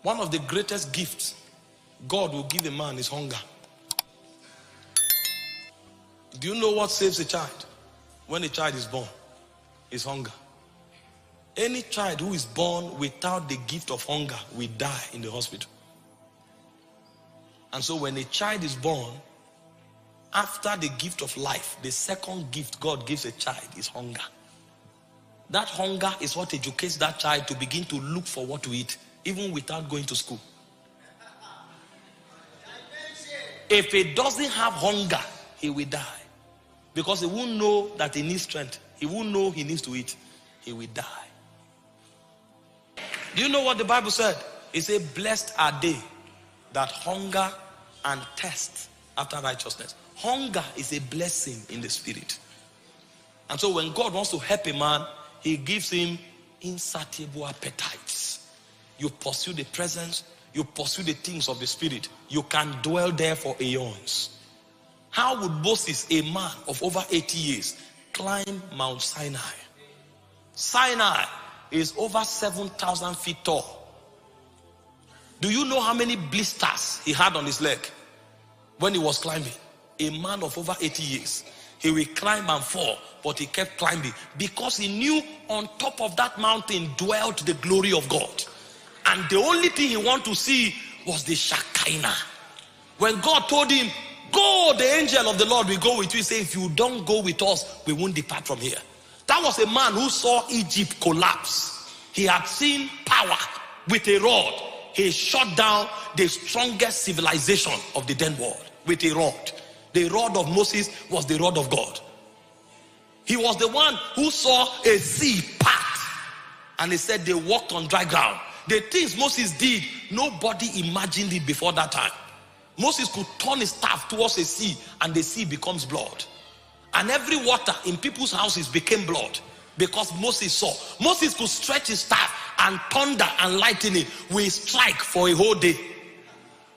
One of the greatest gifts God will give a man is hunger. Do you know what saves a child? When a child is born, is hunger. Any child who is born without the gift of hunger will die in the hospital. And so when a child is born, after the gift of life, the second gift God gives a child is hunger. That hunger is what educates that child to begin to look for what to eat, even without going to school. If he doesn't have hunger, he will die. Because he won't know that he needs strength. He won't know he needs to eat. He will die. Do you know what the Bible said? It said, blessed are they that hunger and thirst after righteousness. Hunger is a blessing in the spirit. And so when God wants to help a man, he gives him insatiable appetites. You pursue the presence, you pursue the things of the spirit, you can dwell there for aeons. How would Moses, a man of over 80 years, climb Mount Sinai? Sinai is over 7,000 feet tall. Do you know how many blisters he had on his leg when he was climbing? A man of over 80 years. He will climb and fall, but he kept climbing because he knew on top of that mountain dwelt the glory of God. And the only thing he wanted to see was the Shekinah. When God told him, go, the angel of the Lord will go with you. He said, if you don't go with us, we won't depart from here. That was a man who saw Egypt collapse. He had seen power with a rod. He shut down the strongest civilization of the then world with a rod. The rod of Moses was the rod of God. He was the one who saw a sea part, and he said they walked on dry ground. The things Moses did, nobody imagined it before that time. Moses could turn his staff towards a sea, and the sea becomes blood. And every water in people's houses became blood because Moses saw. Moses could stretch his staff, and thunder and lightning will strike for a whole day.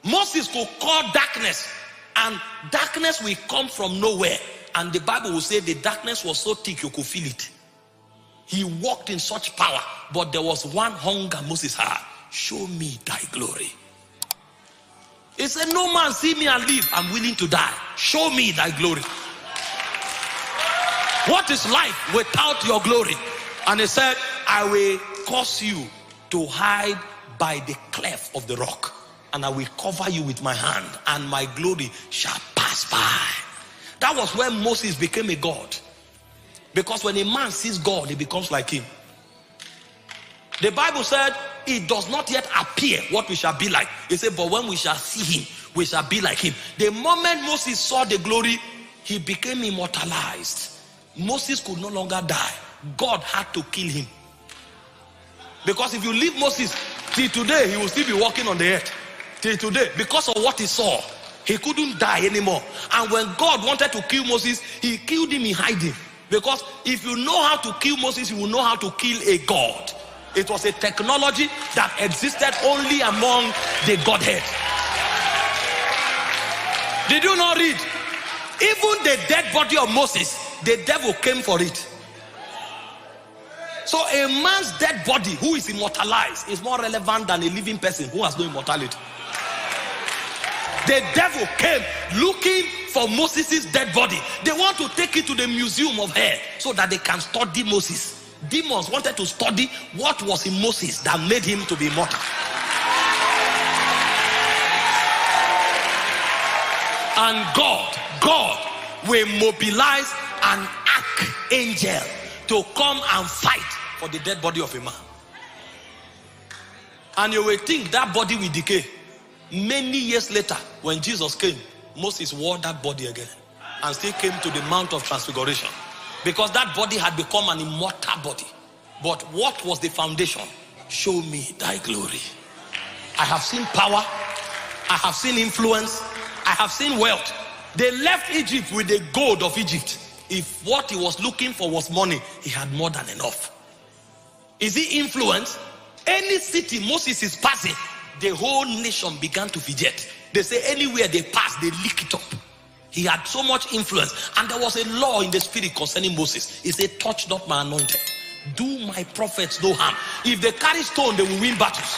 Moses could call darkness, and darkness will come from nowhere. And the Bible will say the darkness was so thick you could feel it. He walked in such power, but there was one hunger Moses had. Show me thy glory. He said, no man see me and live. I'm willing to die. Show me thy glory. What is life without your glory? And he said, I will cause you to hide by the cleft of the rock, and I will cover you with my hand, and my glory shall pass by. That was when Moses became a god. Because when a man sees God, he becomes like him. The Bible said, it does not yet appear what we shall be like. It said, but when we shall see him, we shall be like him. The moment Moses saw the glory, he became immortalized. Moses could no longer die. God had to kill him. Because if you leave Moses till today, he will still be walking on the earth. Till today, because of what he saw, he couldn't die anymore. And when God wanted to kill Moses, he killed him in hiding. Because if you know how to kill Moses, you will know how to kill a god. It was a technology that existed only among the Godhead. Did you not read? Even the dead body of Moses, the devil came for it. So a man's dead body who is immortalized is more relevant than a living person who has no immortality. The devil came looking for Moses' dead body. They want to take it to the museum of hell so that they can study Moses. Demons wanted to study what was in Moses that made him to be immortal. And God will mobilize an archangel to come and fight for the dead body of a man. And you will think that body will decay. Many years later, when Jesus came, Moses wore that body again and still came to the Mount of Transfiguration, because that body had become an immortal body. But what was the foundation? Show me thy glory. I have seen power, I have seen influence, I have seen wealth. They left Egypt with the gold of Egypt. If what he was looking for was money, he had more than enough. Is it influence? Any city Moses is passing, the whole nation began to fidget. They say anywhere they pass, they lick it up. He had so much influence. And there was a law in the spirit concerning Moses. He said, touch not my anointed. Do my prophets no harm. If they carry stone, they will win battles.